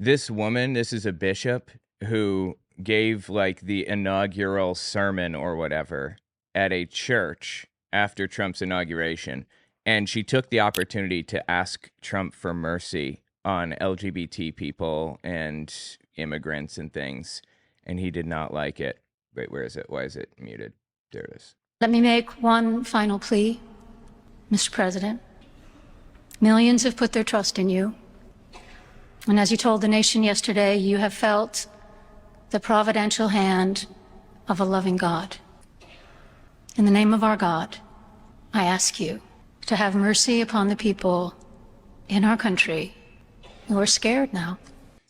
This woman, this is a bishop who gave like the inaugural sermon or whatever at a church after Trump's inauguration. And she took the opportunity to ask Trump for mercy on LGBT people and immigrants and things. And he did not like it. Wait, where is it? Why is it muted? There it is. Let me make one final plea, Mr. President. Millions have put their trust in you. And as you told the nation yesterday, you have felt the providential hand of a loving God. In the name of our God, I ask you to have mercy upon the people in our country who are scared now.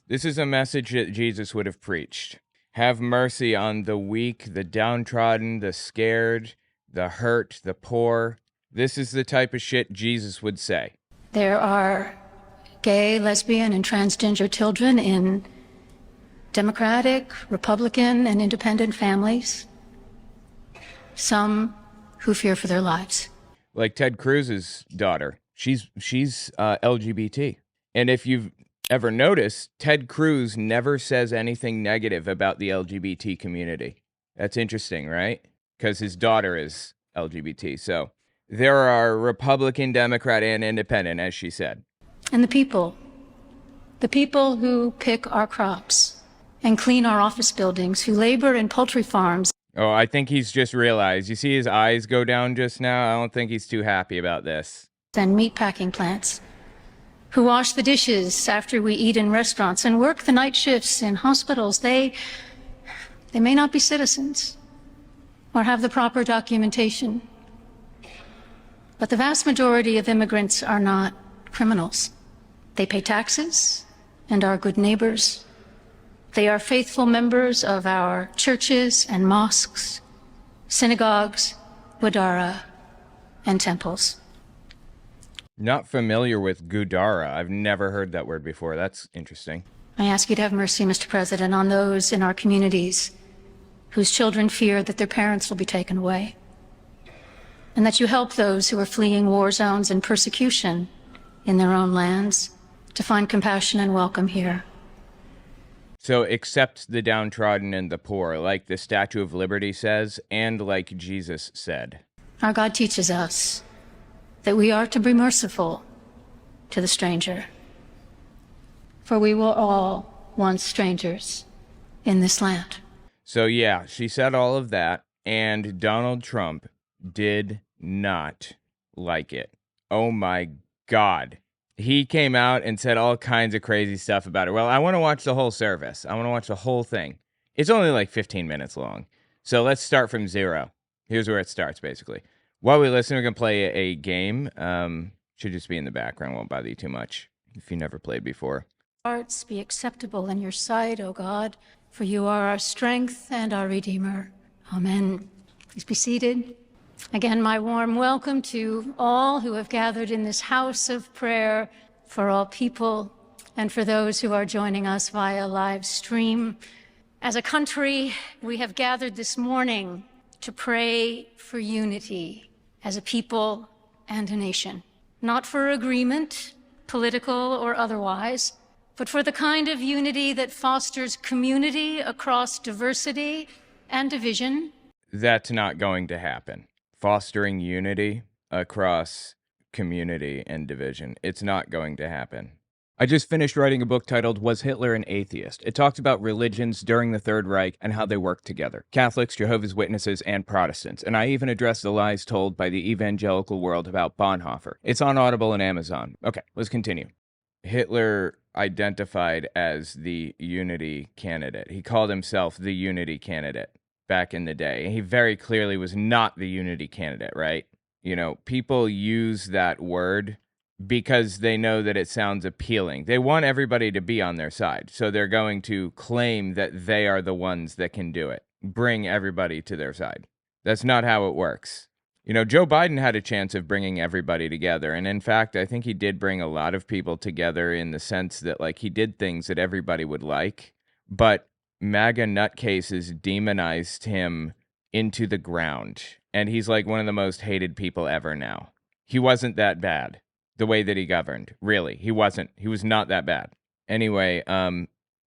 This is a message that Jesus would have preached. Have mercy on the weak, the downtrodden, the scared, the hurt, the poor. This is the type of shit Jesus would say. There are gay, lesbian, and transgender children in Democratic, Republican, and independent families. Some who fear for their lives. Like Ted Cruz's daughter. She's LGBT. And if you've ever noticed, Ted Cruz never says anything negative about the LGBT community. That's interesting, right? Because his daughter is LGBT. So there are Republican, Democrat, and independent, as she said. And the people who pick our crops and clean our office buildings, who labor in poultry farms. Oh, I think he's just realized. You see his eyes go down just now? I don't think he's too happy about this. And meatpacking plants, who wash the dishes after we eat in restaurants and work the night shifts in hospitals. They may not be citizens or have the proper documentation, but the vast majority of immigrants are not criminals. They pay taxes and are good neighbors. They are faithful members of our churches and mosques, synagogues, wadara, and temples. Not familiar with Gudara. I've never heard that word before. That's interesting. I ask you to have mercy, Mr. President, on those in our communities whose children fear that their parents will be taken away, and that you help those who are fleeing war zones and persecution in their own lands to find compassion and welcome here. So accept the downtrodden and the poor, like the Statue of Liberty says, and like Jesus said. Our God teaches us that we are to be merciful to the stranger, for we were all once strangers in this land. So yeah, she said all of that, and Donald Trump did not like it. Oh my God. He came out and said all kinds of crazy stuff about it. Well, I want to watch the whole service. I want to watch the whole thing. It's only like 15 minutes long. So let's start from zero. Here's where it starts, basically. While we listen, we're going to play a game. Should just be in the background. Won't bother you too much if you never played before. Hearts be acceptable in your sight, O God, for you are our strength and our Redeemer. Amen. Please be seated. Again, my warm welcome to all who have gathered in this house of prayer, for all people, and for those who are joining us via live stream. As a country, we have gathered this morning to pray for unity as a people and a nation. Not for agreement, political or otherwise, but for the kind of unity that fosters community across diversity and division. That's not going to happen. Fostering unity across community and division. It's not going to happen. I just finished writing a book titled Was Hitler an Atheist? It talks about religions during the Third Reich and how they worked together. Catholics, Jehovah's Witnesses, and Protestants. And I even address the lies told by the evangelical world about Bonhoeffer. It's on Audible and Amazon. Okay, let's continue. Hitler identified as the unity candidate. He called himself the unity candidate back in the day. He very clearly was not the unity candidate, right? You know, people use that word because they know that it sounds appealing. They want everybody to be on their side. So they're going to claim that they are the ones that can do it. Bring everybody to their side. That's not how it works. You know, Joe Biden had a chance of bringing everybody together. And in fact, I think he did bring a lot of people together in the sense that, like, he did things that everybody would like. But MAGA nutcases demonized him into the ground. And he's like one of the most hated people ever now. He wasn't that bad, the way that he governed. Really, he wasn't. He was not that bad. Anyway,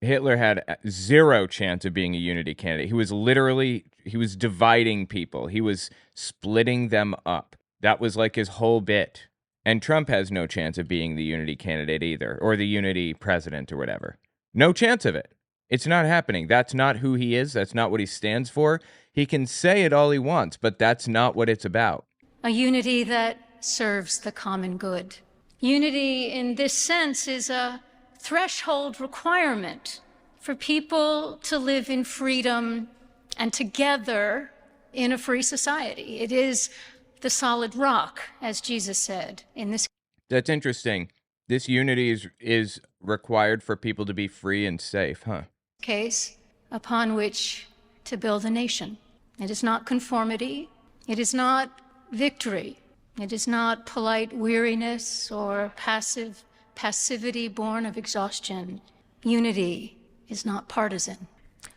Hitler had zero chance of being a unity candidate. He was dividing people. He was splitting them up. That was like his whole bit. And Trump has no chance of being the unity candidate either, or the unity president or whatever. No chance of it. It's not happening. That's not who he is. That's not what he stands for. He can say it all he wants, but that's not what it's about. A unity that serves the common good. Unity in this sense is a threshold requirement for people to live in freedom and together in a free society. It is the solid rock, as Jesus said in this. That's interesting. This unity is required for people to be free and safe, huh? Case upon which to build a nation. It is not conformity. It is not victory. It is not polite weariness or passivity born of exhaustion. Unity is not partisan.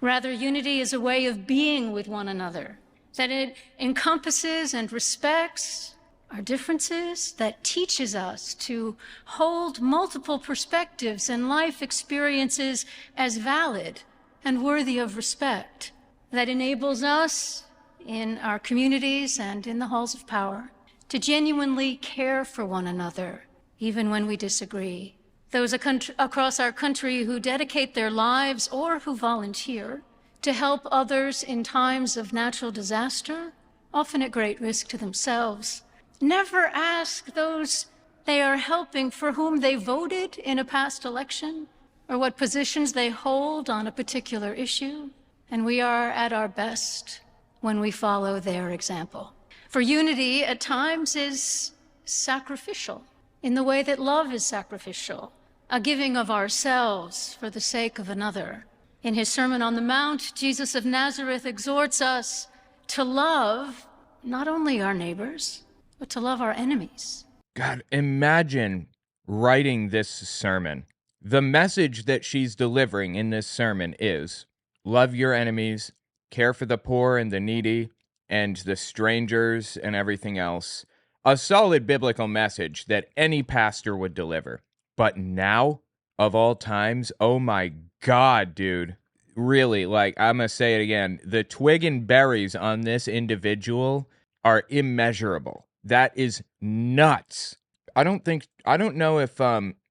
Rather, unity is a way of being with one another, that it encompasses and respects our differences, that teaches us to hold multiple perspectives and life experiences as valid and worthy of respect, that enables us in our communities and in the halls of power to genuinely care for one another, even when we disagree. Those across our country who dedicate their lives or who volunteer to help others in times of natural disaster, often at great risk to themselves, never ask those they are helping for whom they voted in a past election or what positions they hold on a particular issue. And we are at our best when we follow their example. For unity at times is sacrificial in the way that love is sacrificial, a giving of ourselves for the sake of another. In his Sermon on the Mount, Jesus of Nazareth exhorts us to love not only our neighbors, but to love our enemies. God, imagine writing this sermon. The message that she's delivering in this sermon is love your enemies, care for the poor and the needy, and the strangers and everything else. A solid biblical message that any pastor would deliver. But now, of all times, oh my God, dude. Really, like, I'm going to say it again. The twig and berries on this individual are immeasurable. That is nuts. I don't know if,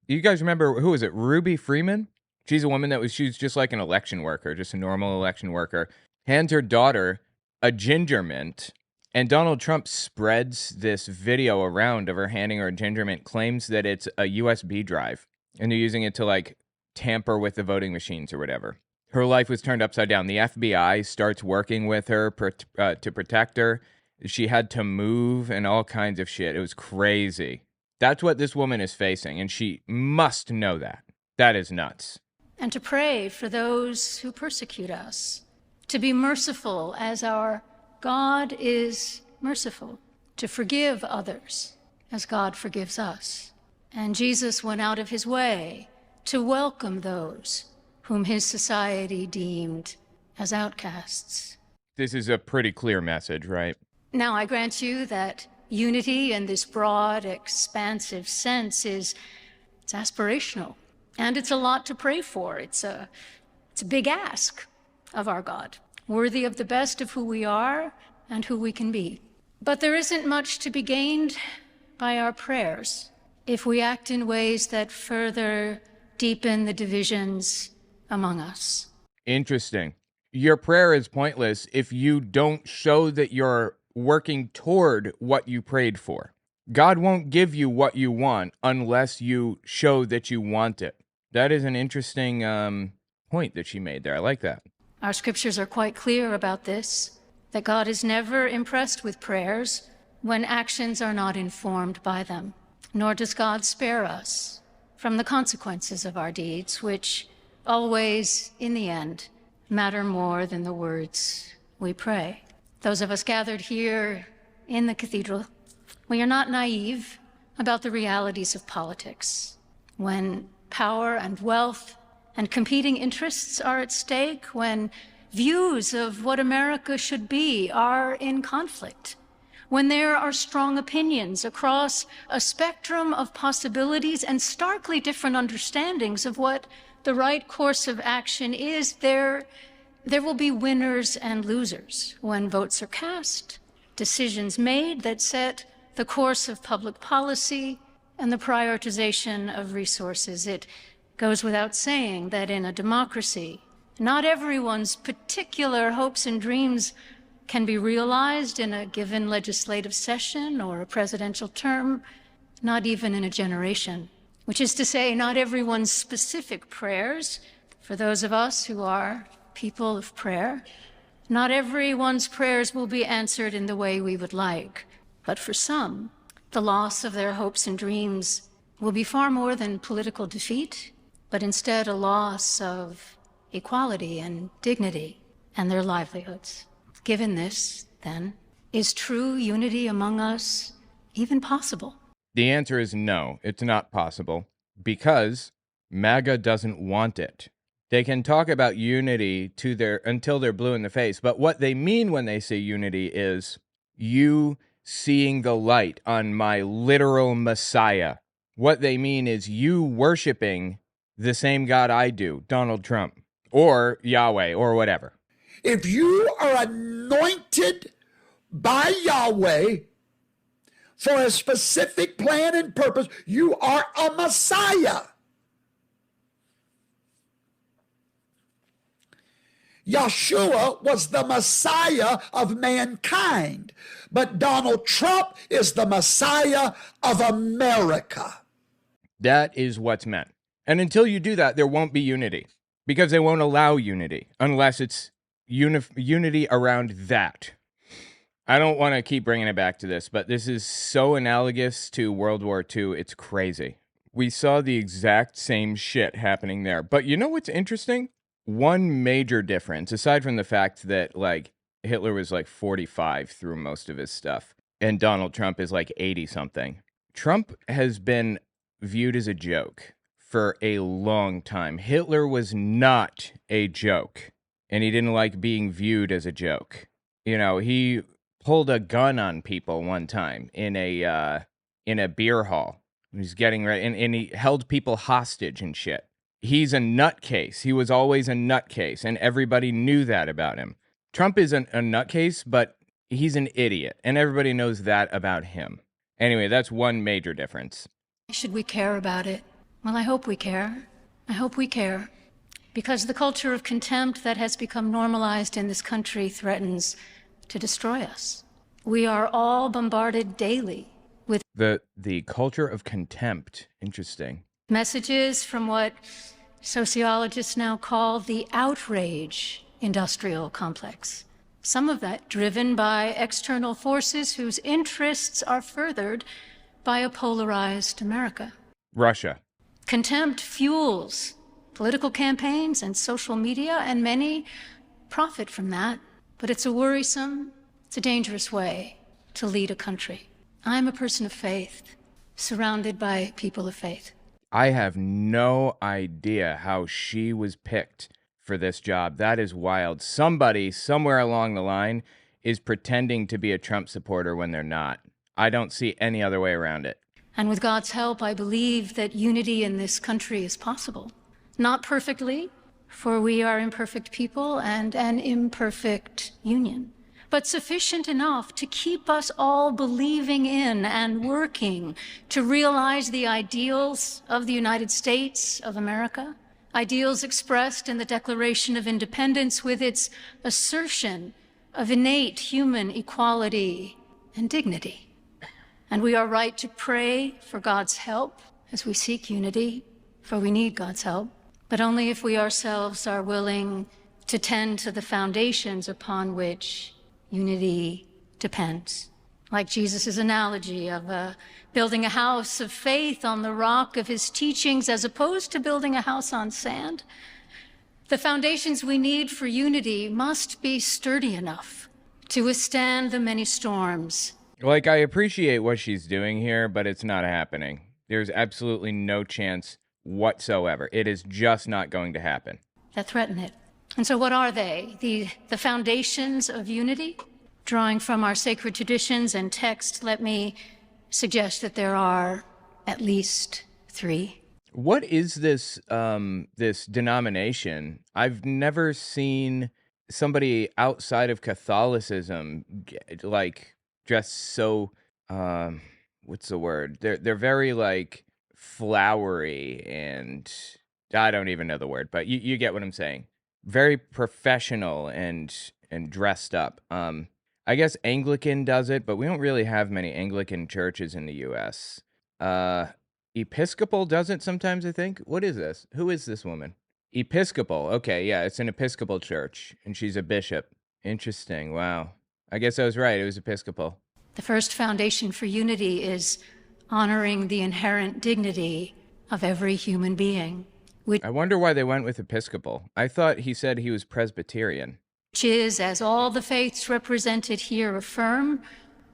you guys remember, who is it? Ruby Freeman? She's a woman she's just like an election worker, just a normal election worker. Hands her daughter a ginger mint, and Donald Trump spreads this video around of her handing her a ginger mint, claims that it's a USB drive, and they're using it to, like, tamper with the voting machines or whatever. Her life was turned upside down. The FBI starts working with her to protect her. She had to move and all kinds of shit. It was crazy. That's what this woman is facing, and she must know that. That is nuts. And to pray for those who persecute us, to be merciful as our God is merciful, to forgive others as God forgives us. And Jesus went out of his way to welcome those whom his society deemed as outcasts. This is a pretty clear message, right? Now, I grant you that unity in this broad, expansive sense it's aspirational, and it's a lot to pray for. It's a big ask of our God, worthy of the best of who we are and who we can be. But there isn't much to be gained by our prayers if we act in ways that further deepen the divisions among us. Interesting. Your prayer is pointless if you don't show that you're working toward what you prayed for. God won't give you what you want unless you show that you want it. That is an interesting point that she made there. I like that. Our scriptures are quite clear about this, that God is never impressed with prayers when actions are not informed by them, nor does God spare us from the consequences of our deeds, which always, in the end, matter more than the words we pray. Those of us gathered here in the cathedral, we are not naive about the realities of politics. When power and wealth and competing interests are at stake, when views of what America should be are in conflict, when there are strong opinions across a spectrum of possibilities and starkly different understandings of what the right course of action is, there will be winners and losers when votes are cast, decisions made that set the course of public policy and the prioritization of resources. It goes without saying that in a democracy, not everyone's particular hopes and dreams can be realized in a given legislative session or a presidential term, not even in a generation. Which is to say, not everyone's specific prayers, for those of us who are people of prayer, not everyone's prayers will be answered in the way we would like. But for some, the loss of their hopes and dreams will be far more than political defeat, but instead a loss of equality and dignity and their livelihoods. Given this, then, is true unity among us even possible? The answer is no, it's not possible, because MAGA doesn't want it. They can talk about unity until they're blue in the face, but what they mean when they say unity is you seeing the light on my literal Messiah. What they mean is you worshiping the same God I do, Donald Trump, or Yahweh, or whatever. If you are anointed by Yahweh for a specific plan and purpose, you are a Messiah. Yeshua was the Messiah of mankind, but Donald Trump is the Messiah of America. That is what's meant. And until you do that, there won't be unity, because they won't allow unity unless it's unity around that. I don't want to keep bringing it back to this, but this is so analogous to World War II, it's crazy. We saw the exact same shit happening there. But you know what's interesting? One major difference, aside from the fact that, like, Hitler was like 45 through most of his stuff, and Donald Trump is like 80-something. Trump has been viewed as a joke for a long time. Hitler was not a joke, and he didn't like being viewed as a joke. You know, he pulled a gun on people one time in a beer hall. He's getting ready, and he held people hostage and shit. He's a nutcase. He was always a nutcase, and everybody knew that about him. Trump is a nutcase, but he's an idiot, and everybody knows that about him. Anyway, that's one major difference. Should we care about it? Well, I hope we care. I hope we care. Because the culture of contempt that has become normalized in this country threatens to destroy us. We are all bombarded daily with the culture of contempt. Interesting. Messages from what sociologists now call the outrage industrial complex. Some of that driven by external forces whose interests are furthered by a polarized America. Russia. Contempt fuels political campaigns and social media, and many profit from that. But it's a worrisome, it's a dangerous way to lead a country. I'm a person of faith, surrounded by people of faith. I have no idea how she was picked for this job. That is wild. Somebody, somewhere along the line, is pretending to be a Trump supporter when they're not. I don't see any other way around it. And with God's help, I believe that unity in this country is possible. Not perfectly, for we are imperfect people and an imperfect union, but sufficient enough to keep us all believing in and working to realize the ideals of the United States of America, ideals expressed in the Declaration of Independence with its assertion of innate human equality and dignity. And we are right to pray for God's help as we seek unity, for we need God's help, but only if we ourselves are willing to tend to the foundations upon which unity depends. Like Jesus' analogy of building a house of faith on the rock of his teachings as opposed to building a house on sand. The foundations we need for unity must be sturdy enough to withstand the many storms. Like, I appreciate what she's doing here, but it's not happening. There's absolutely no chance whatsoever. It is just not going to happen. That threaten it. And so what are they? The foundations of unity? Drawing from our sacred traditions and text, let me suggest that there are at least 3. What is this this denomination? I've never seen somebody outside of Catholicism like dressed so what's the word? They're very like flowery and I don't even know the word, but you get what I'm saying. Very professional and dressed up. I guess Anglican does it, but we don't really have many Anglican churches in the US. Episcopal does it sometimes, I think. What is this? Who is this woman? Episcopal. Okay, yeah, it's an Episcopal church, and she's a bishop. Interesting. Wow. I guess I was right. It was Episcopal. The first foundation for unity is honoring the inherent dignity of every human being, I wonder why they went with Episcopal. I thought he said he was Presbyterian. which is, as all the faiths represented here affirm,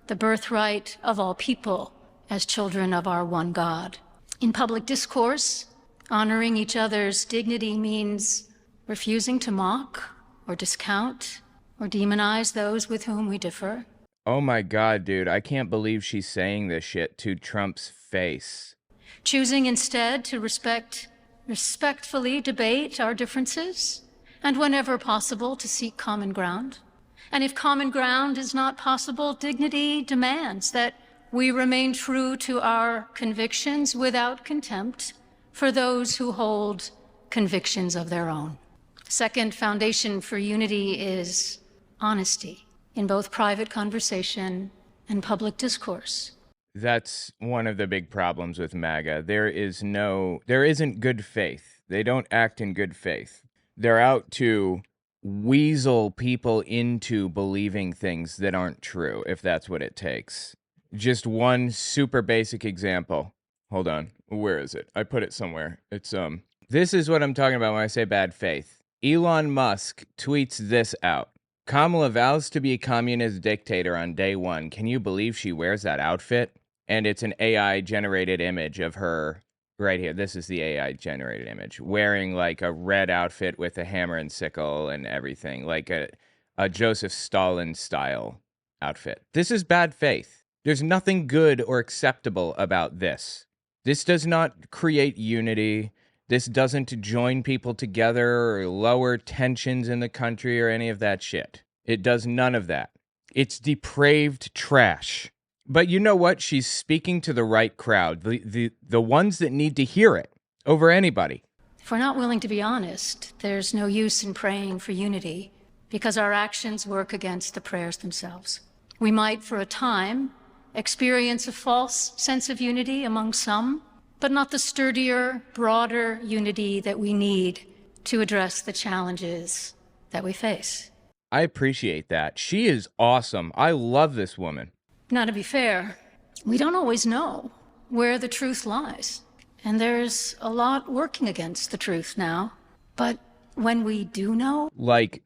the birthright of all people as children of our one God. In public discourse, honoring each other's dignity means refusing to mock or discount or demonize those with whom we differ. Oh my God, dude. I can't believe she's saying this shit to Trump's face. Choosing instead to respectfully debate our differences, and whenever possible, to seek common ground. And if common ground is not possible, dignity demands that we remain true to our convictions without contempt for those who hold convictions of their own. Second foundation for unity is honesty in both private conversation and public discourse. That's one of the big problems with MAGA. There isn't good faith. They don't act in good faith. They're out to weasel people into believing things that aren't true, if that's what it takes. Just one super basic example. Hold on. Where is it? I put it somewhere. It's this is what I'm talking about when I say bad faith. Elon Musk tweets this out. Kamala vows to be a communist dictator on day 1. Can you believe she wears that outfit? And it's an AI generated image of her right here. This is the AI generated image wearing like a red outfit with a hammer and sickle and everything, like a Joseph Stalin style outfit. This is bad faith. There's nothing good or acceptable about this. This does not create unity. This doesn't join people together or lower tensions in the country or any of that shit. It does none of that. It's depraved trash. But you know what? She's speaking to the right crowd, the ones that need to hear it over anybody. If we're not willing to be honest, there's no use in praying for unity because our actions work against the prayers themselves. We might, for a time, experience a false sense of unity among some, but not the sturdier, broader unity that we need to address the challenges that we face. I appreciate that. She is awesome. I love this woman. Now, to be fair, we don't always know where the truth lies. And there's a lot working against the truth now. But when we do know... Like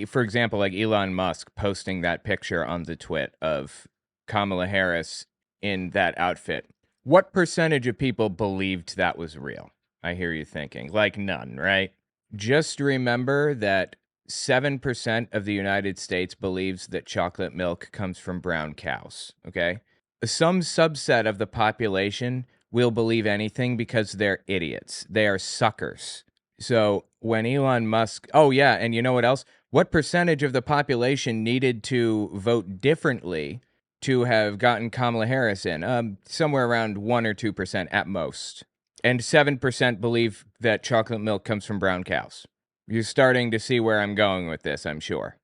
for example, like Elon Musk posting that picture on the twit of Kamala Harris in that outfit. What percentage of people believed that was real? I hear you thinking. Like none, right? Just remember that 7% of the United States believes that chocolate milk comes from brown cows, okay? Some subset of the population will believe anything because they're idiots. They are suckers. So when Elon Musk... Oh, yeah, and you know what else? What percentage of the population needed to vote differently to have gotten Kamala Harris in? Somewhere around 1 or 2% at most. And 7% believe that chocolate milk comes from brown cows. You're starting to see where I'm going with this, I'm sure.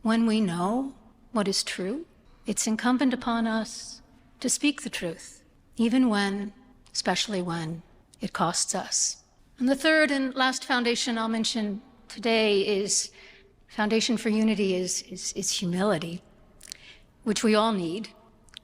When we know what is true, it's incumbent upon us to speak the truth, even when, especially when, it costs us. And the third and last foundation I'll mention today is foundation for unity is humility, which we all need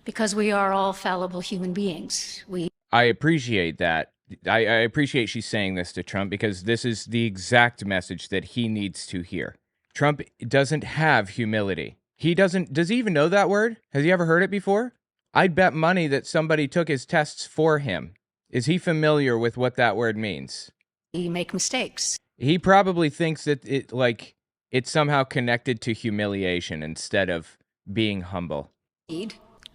because we are all fallible human beings. I appreciate that. I appreciate she's saying this to Trump because this is the exact message that he needs to hear. Trump doesn't have humility. Does he even know that word? Has he ever heard it before? I'd bet money that somebody took his tests for him. Is he familiar with what that word means? We make mistakes. He probably thinks that it's somehow connected to humiliation instead of being humble.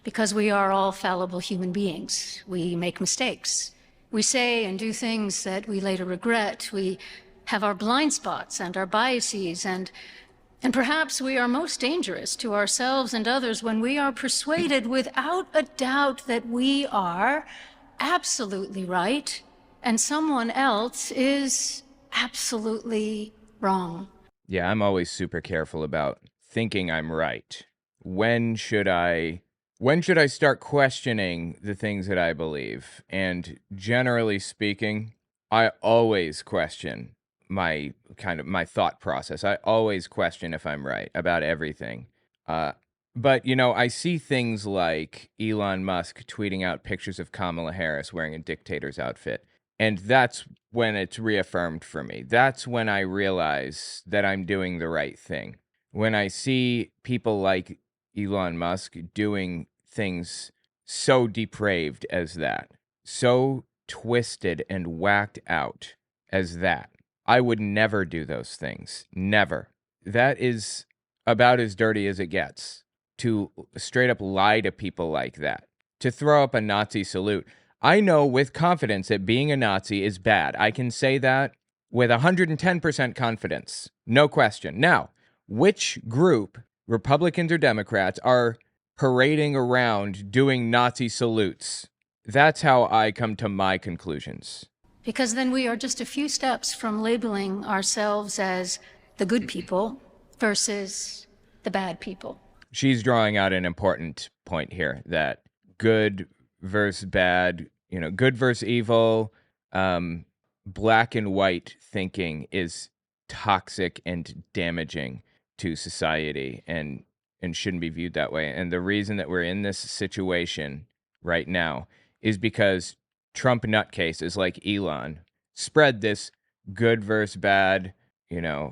Because we are all fallible human beings. We make mistakes. We say and do things that we later regret. We have our blind spots and our biases, and perhaps we are most dangerous to ourselves and others when we are persuaded without a doubt that we are absolutely right and someone else is absolutely wrong. Yeah, I'm always super careful about thinking I'm right. When should I start questioning the things that I believe? And generally speaking, I always question my thought process. I always question if I'm right about everything. But I see things like Elon Musk tweeting out pictures of Kamala Harris wearing a dictator's outfit. And that's when it's reaffirmed for me. That's when I realize that I'm doing the right thing. When I see people like Elon Musk doing things so depraved as that, so twisted and whacked out as that, I would never do those things. Never. That is about as dirty as it gets, to straight up lie to people like that, to throw up a Nazi salute. I know with confidence that being a Nazi is bad. I can say that with 110% confidence. No question. Now, which group, Republicans or Democrats, are parading around doing Nazi salutes? That's how I come to my conclusions. Because then we are just a few steps from labeling ourselves as the good people versus the bad people. She's drawing out an important point here, that good versus bad, good versus evil, black and white thinking is toxic and damaging to society and shouldn't be viewed that way. And the reason that we're in this situation right now is because Trump nutcases like Elon spread this good versus bad,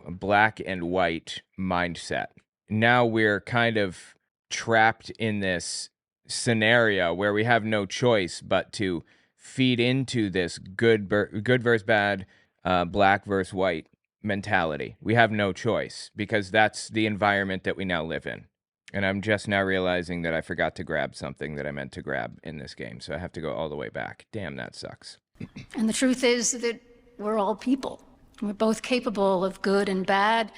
black and white mindset. Now we're kind of trapped in this scenario where we have no choice but to feed into this good versus bad, black versus white mentality. We have no choice because that's the environment that we now live in. And I'm just now realizing that I forgot to grab something that I meant to grab in this game, so I have to go all the way back. Damn, that sucks. And the truth is that we're all people. We're both capable of good and bad.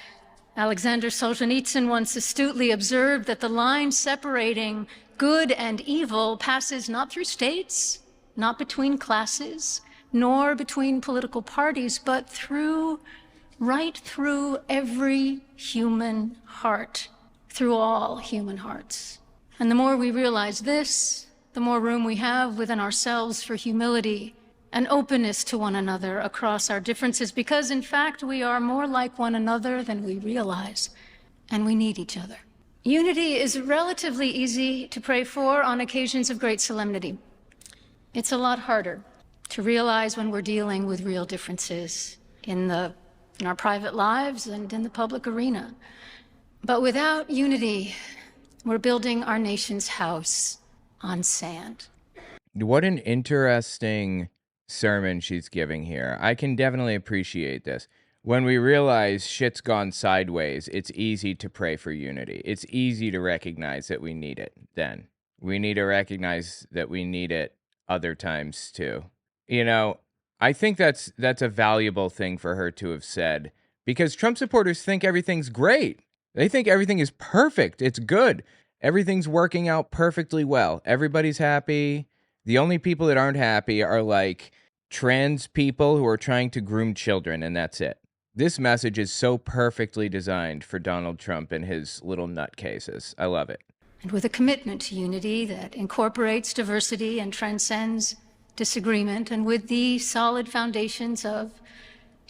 Alexander Solzhenitsyn once astutely observed that the line separating good and evil passes not through states, not between classes, nor between political parties, but right through every human heart, through all human hearts. And the more we realize this, the more room we have within ourselves for humility and openness to one another across our differences, because in fact we are more like one another than we realize, and we need each other. Unity is relatively easy to pray for on occasions of great solemnity. It's a lot harder to realize when we're dealing with real differences in our private lives and in the public arena. But without unity, we're building our nation's house on sand. What an interesting sermon she's giving here. I can definitely appreciate this. When we realize shit's gone sideways, it's easy to pray for unity. It's easy to recognize that we need it then. We need to recognize that we need it other times too. I think that's a valuable thing for her to have said, because Trump supporters think everything's great. They think everything is perfect. It's good. Everything's working out perfectly well. Everybody's happy. The only people that aren't happy are like trans people who are trying to groom children, and that's it. This message is so perfectly designed for Donald Trump and his little nutcases. I love it. And with a commitment to unity that incorporates diversity and transcends disagreement, and with the solid foundations of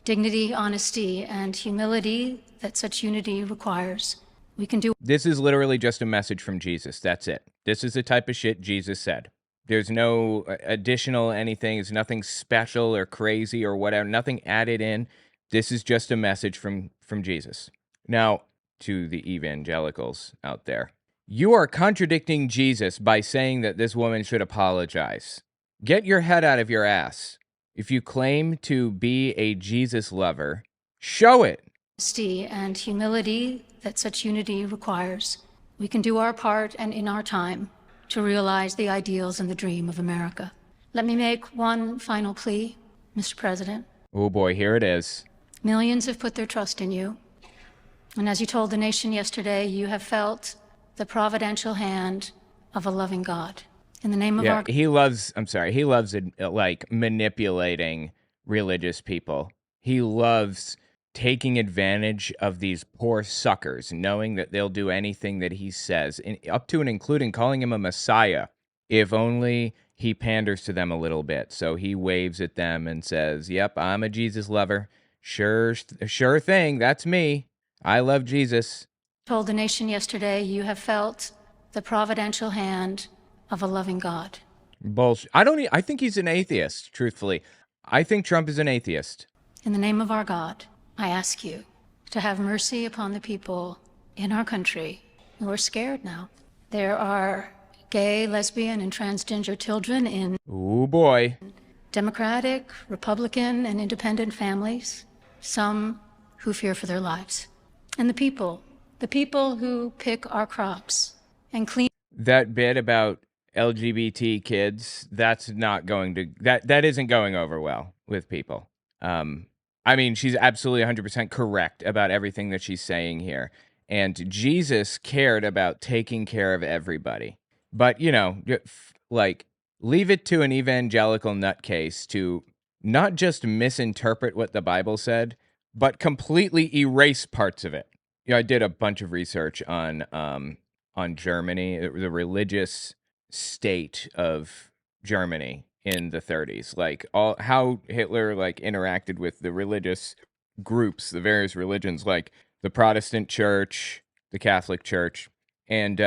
dignity, honesty, and humility that such unity requires, we can do. This is literally just a message from Jesus. That's it. This is the type of shit Jesus said. There's no additional anything. It's nothing special or crazy or whatever. Nothing added in. This is just a message from Jesus. Now, to the evangelicals out there, you are contradicting Jesus by saying that this woman should apologize. Get your head out of your ass. If you claim to be a Jesus lover, show it. honesty and humility that such unity requires, we can do our part and in our time to realize the ideals and the dream of America. Let me make one final plea, Mr. President. Oh boy, here it is. Millions have put their trust in you. And as you told the nation yesterday, you have felt the providential hand of a loving God. In the name of our... he loves like manipulating religious people. He loves taking advantage of these poor suckers, knowing that they'll do anything that he says, up to and including calling him a messiah, if only he panders to them a little bit. So he waves at them and says, yep, I'm a Jesus lover. Sure thing, that's me. I love Jesus. Told the nation yesterday, you have felt the providential hand of a loving God. Bullshit. I think he's an atheist, truthfully. I think Trump is an atheist. In the name of our God, I ask you to have mercy upon the people in our country who are scared now. There are gay, lesbian, and transgender children in Ooh, boy. Democratic, Republican, and independent families, some who fear for their lives. And the people who pick our crops and clean... That bit about LGBT kids, that isn't going over well with people. I mean, she's absolutely 100% correct about everything that she's saying here. And Jesus cared about taking care of everybody. But, like, leave it to an evangelical nutcase to not just misinterpret what the Bible said, but completely erase parts of it. I did a bunch of research on Germany, the religious state of Germany in the 30s, like how Hitler interacted with the religious groups, the various religions, like the Protestant Church, the Catholic Church, and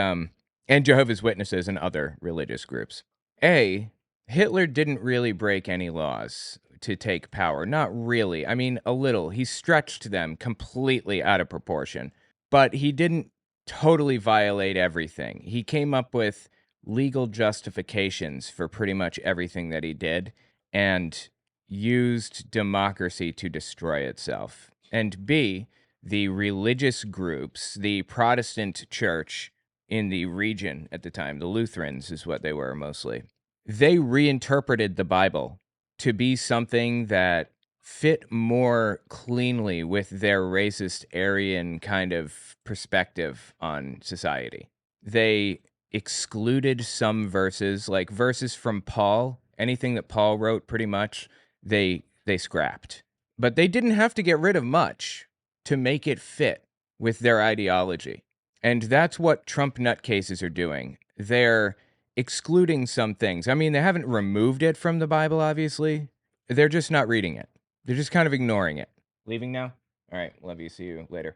Jehovah's Witnesses and other religious groups. Hitler didn't really break any laws to take power. Not really. I mean, a little. He stretched them completely out of proportion, but he didn't totally violate everything. He came up with legal justifications for pretty much everything that he did and used democracy to destroy itself. And B, the religious groups, the Protestant church in the region at the time, the Lutherans is what they were mostly, they reinterpreted the Bible to be something that fit more cleanly with their racist Aryan kind of perspective on society. They excluded some verses, like verses from Paul. Anything that Paul wrote, pretty much, they scrapped. But they didn't have to get rid of much to make it fit with their ideology. And that's what Trump nutcases are doing. They're excluding some things. I mean, they haven't removed it from the Bible, obviously. They're just not reading it. They're just kind of ignoring it. Leaving now? All right, love you. See you later.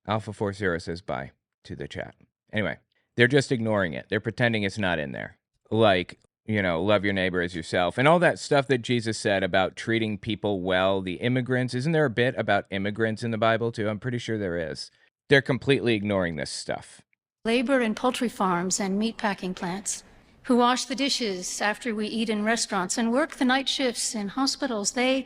Alpha40 says bye to the chat. Anyway, they're just ignoring it. They're pretending it's not in there. Like, love your neighbor as yourself. And all that stuff that Jesus said about treating people well, the immigrants. Isn't there a bit about immigrants in the Bible, too? I'm pretty sure there is. They're completely ignoring this stuff. Labor in poultry farms and meatpacking plants, who wash the dishes after we eat in restaurants and work the night shifts in hospitals. They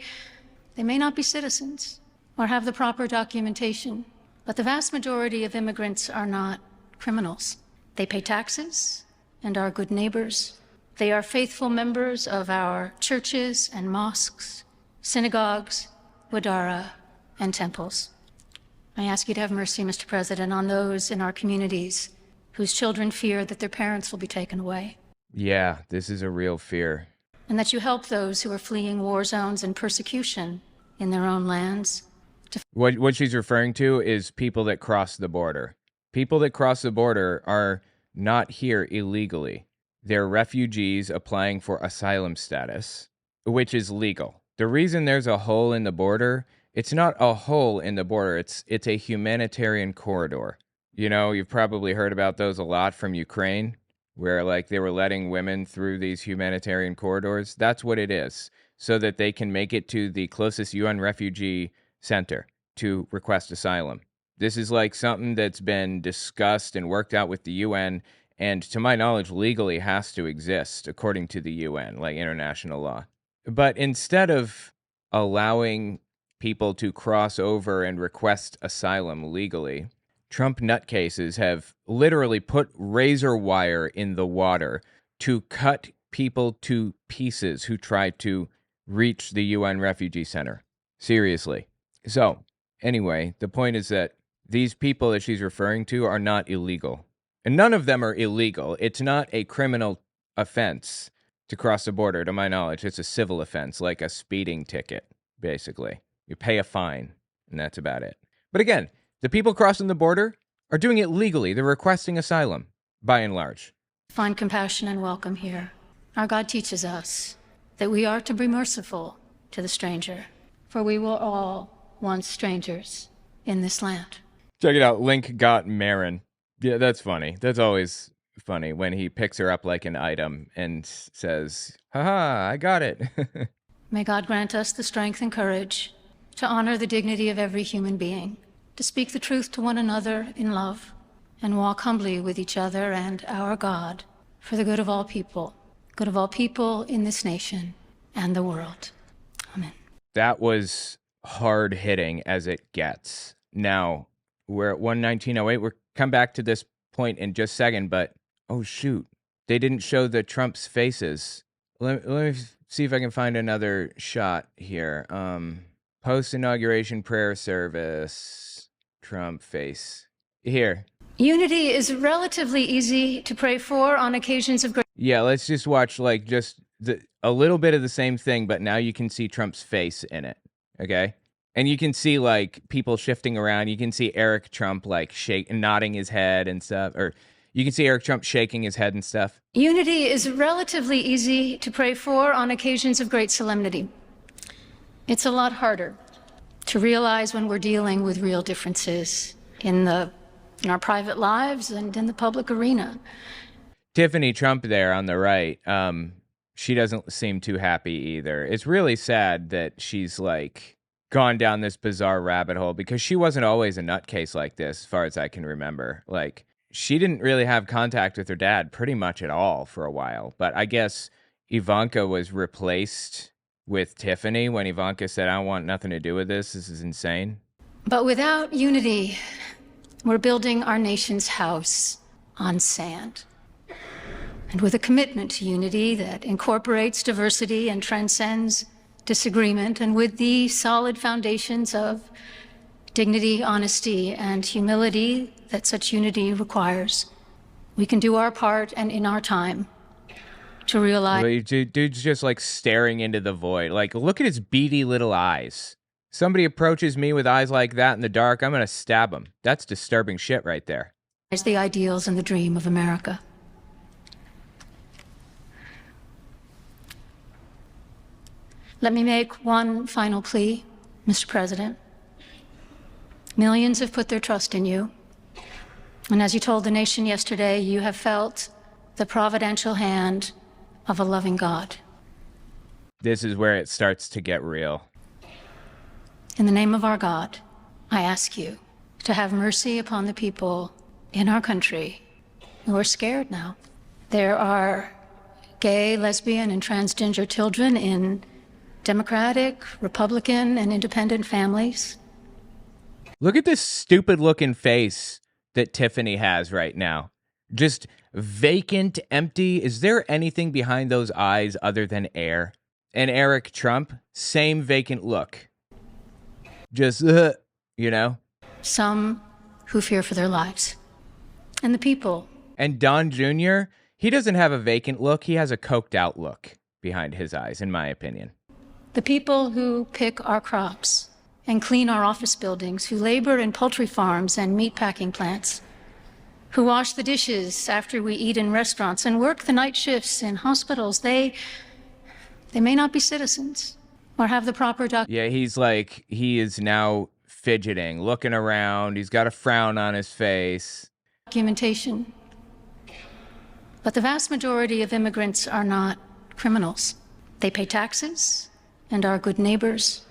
may not be citizens or have the proper documentation, but the vast majority of immigrants are not criminals. They pay taxes and are good neighbors. They are faithful members of our churches and mosques, synagogues, wadara, and temples. I ask you to have mercy, Mr. President, on those in our communities whose children fear that their parents will be taken away. Yeah, this is a real fear. And that you help those who are fleeing war zones and persecution in their own lands. What she's referring to is people that cross the border. People that cross the border are not here illegally. They're refugees applying for asylum status, which is legal. The reason there's a hole in the border, it's not a hole in the border, it's a humanitarian corridor. You've probably heard about those a lot from Ukraine, where they were letting women through these humanitarian corridors. That's what it is, so that they can make it to the closest UN refugee center to request asylum. This is something that's been discussed and worked out with the UN, and to my knowledge, legally has to exist according to the UN, like international law. But instead of allowing people to cross over and request asylum legally. Trump nutcases have literally put razor wire in the water to cut people to pieces who try to reach the UN Refugee Center. Seriously. So, anyway, the point is that these people that she's referring to are not illegal. And none of them are illegal. It's not a criminal offense to cross the border, to my knowledge. It's a civil offense, like a speeding ticket, basically. You pay a fine, and that's about it. But again, the people crossing the border are doing it legally. They're requesting asylum, by and large. Find compassion and welcome here. Our God teaches us that we are to be merciful to the stranger, for we were all once strangers in this land. Check it out. Link got Marin. Yeah, that's funny. That's always funny when he picks her up like an item and says, haha, I got it. May God grant us the strength and courage to honor the dignity of every human being, to speak the truth to one another in love, and walk humbly with each other and our God for the good of all people in this nation and the world. Amen. That was hard hitting as it gets. Now, we're at 119.08. We'll come back to this point in just a second, but oh shoot, they didn't show the Trump's faces. Let me see if I can find another shot here. Post-inauguration prayer service, Trump face. Here. Unity is relatively easy to pray for on occasions of great... Yeah, let's just watch like just a little bit of the same thing, but now you can see Trump's face in it, okay? And you can see like people shifting around. You can see Eric Trump like nodding his head and stuff, or you can see Eric Trump shaking his head and stuff. Unity is relatively easy to pray for on occasions of great solemnity. It's a lot harder to realize when we're dealing with real differences in our private lives and in the public arena. Tiffany Trump there on the right, she doesn't seem too happy either. It's really sad that she's like gone down this bizarre rabbit hole because she wasn't always a nutcase like this, as far as I can remember. Like, she didn't really have contact with her dad pretty much at all for a while. But I guess Ivanka was replaced with Tiffany when Ivanka said, I don't want nothing to do with this. This is insane. But without unity, we're building our nation's house on sand. And with a commitment to unity that incorporates diversity and transcends disagreement, and with the solid foundations of dignity, honesty, and humility that such unity requires, we can do our part and in our time to realize... Dude's just like staring into the void. Like, look at his beady little eyes. Somebody approaches me with eyes like that in the dark, I'm going to stab him. That's disturbing shit right there. The ideals and the dream of America. Let me make one final plea, Mr. President. Millions have put their trust in you. And as you told the nation yesterday, you have felt the providential hand of a loving God. This is where it starts to get real. In the name of our God, I ask you to have mercy upon the people in our country who are scared now. There are gay, lesbian, and transgender children in Democratic, Republican, and independent families. Look at this stupid looking face that Tiffany has right now. Just vacant, empty. Is there anything behind those eyes other than air? And Eric Trump, same vacant look. Just, you know? Some who fear for their lives. And the people. And Don Jr., he doesn't have a vacant look. He has a coked out look behind his eyes, in my opinion. The people who pick our crops and clean our office buildings, who labor in poultry farms and meatpacking plants, who wash the dishes after we eat in restaurants and work the night shifts in hospitals, they may not be citizens or have the proper Yeah, he is now fidgeting, looking around. He's got a frown on his face. Documentation. But the vast majority of immigrants are not criminals. They pay taxes and are good neighbors.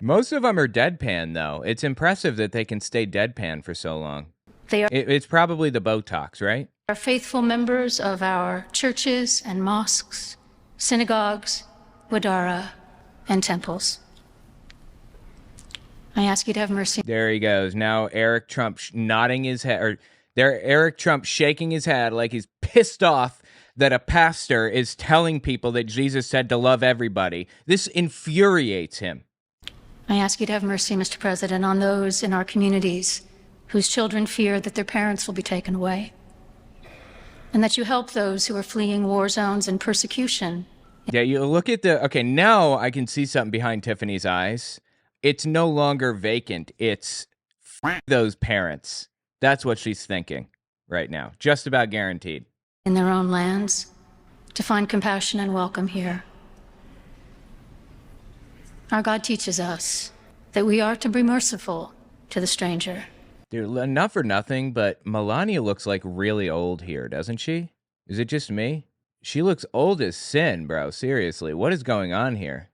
Most of them are deadpan, though. It's impressive that they can stay deadpan for so long. It's probably the Botox, right? Are faithful members of our churches and mosques, synagogues, wadara, and temples. I ask you to have mercy. There he goes. Now Eric Trump nodding his head, or there Eric Trump shaking his head like he's pissed off that a pastor is telling people that Jesus said to love everybody. This infuriates him. I ask you to have mercy, Mr. President, on those in our communities whose children fear that their parents will be taken away, and that you help those who are fleeing war zones and persecution. Yeah, you look at okay, now I can see something behind Tiffany's eyes. It's no longer vacant. It's those parents. That's what she's thinking right now. Just about guaranteed. In their own lands, to find compassion and welcome here. Our God teaches us that we are to be merciful to the stranger. Dude, not for nothing, but Melania looks like really old here, doesn't she? Is it just me? She looks old as sin, bro. Seriously, what is going on here?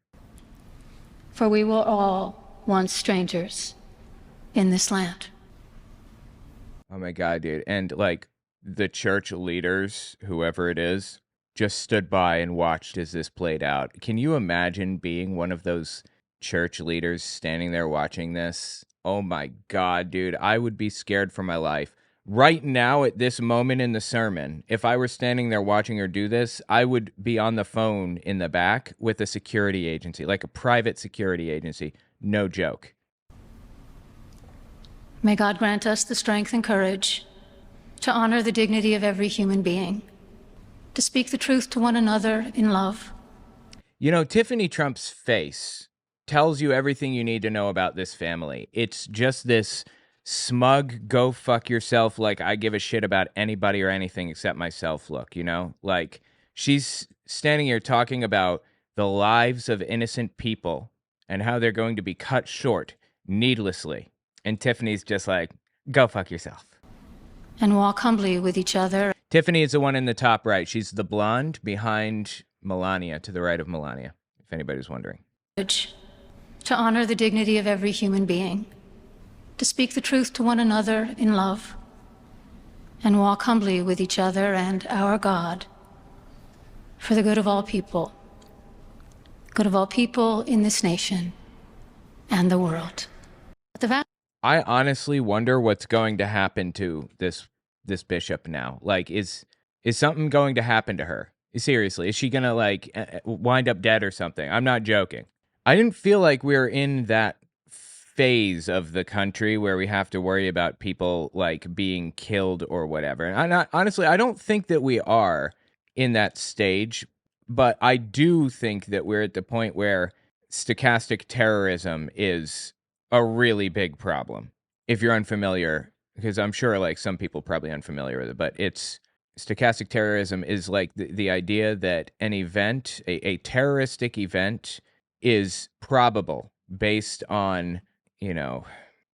For we were all once strangers in this land. Oh my God, dude. And like the church leaders, whoever it is, just stood by and watched as this played out. Can you imagine being one of those church leaders standing there watching this? Oh my God, dude. I would be scared for my life. Right now, at this moment in the sermon, if I were standing there watching her do this, I would be on the phone in the back with a security agency, like a private security agency. No joke. May God grant us the strength and courage to honor the dignity of every human being, to speak the truth to one another in love. You know, Tiffany Trump's face tells you everything you need to know about this family. It's just this smug, go fuck yourself, like I give a shit about anybody or anything except myself look, you know? Like, she's standing here talking about the lives of innocent people and how they're going to be cut short needlessly. And Tiffany's just like, go fuck yourself. And walk humbly with each other. Tiffany is the one in the top right. She's the blonde behind Melania, to the right of Melania, if anybody's wondering. To honor the dignity of every human being, to speak the truth to one another in love, and walk humbly with each other and our God for the good of all people in this nation and the world. I honestly wonder what's going to happen to this bishop now. Like, is something going to happen to her? Seriously, is she gonna like wind up dead or something? I'm not joking. I didn't feel like we're in that phase of the country where we have to worry about people like being killed or whatever. And honestly, I don't think that we are in that stage, but I do think that we're at the point where stochastic terrorism is a really big problem. If you're unfamiliar, because I'm sure like some people probably unfamiliar with it, but it's stochastic terrorism is like the idea that an event, a terroristic event, is probable based on, you know,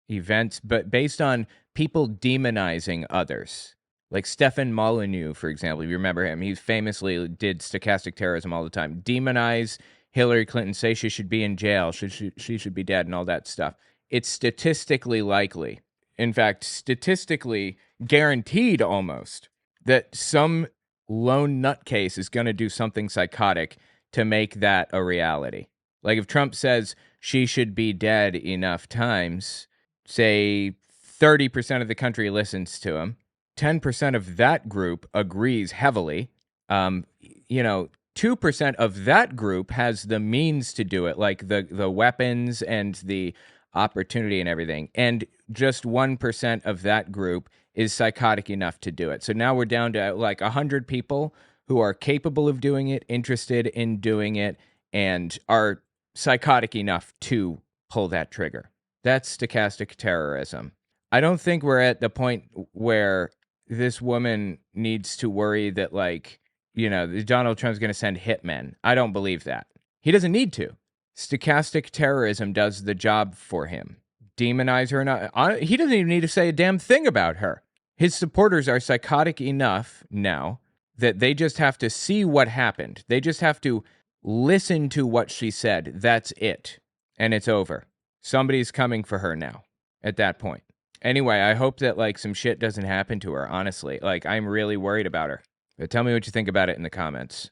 events, but based on people demonizing others. Like Stefan Molyneux, for example, if you remember him, he famously did stochastic terrorism all the time. Demonize Hillary Clinton, say she should be in jail, she should be dead, and all that stuff. It's statistically likely, in fact, statistically guaranteed almost, that some lone nutcase is going to do something psychotic to make that a reality. Like if Trump says she should be dead enough times, say 30% of the country listens to him, 10% of that group agrees heavily, 2% of that group has the means to do it, like the weapons and the opportunity and everything, and just 1% of that group is psychotic enough to do it. So now we're down to like 100 people who are capable of doing it, interested in doing it, and are psychotic enough to pull that trigger. That's stochastic terrorism. I don't think we're at the point where this woman needs to worry that, like, Donald Trump's going to send hitmen. I don't believe that. He doesn't need to. Stochastic terrorism does the job for him. Demonize her or not. He doesn't even need to say a damn thing about her. His supporters are psychotic enough now that they just have to see what happened. They just have to listen to what she said. That's it. And it's over. Somebody's coming for her now at that point. Anyway, I hope that like some shit doesn't happen to her, honestly. Like, I'm really worried about her. But tell me what you think about it in the comments.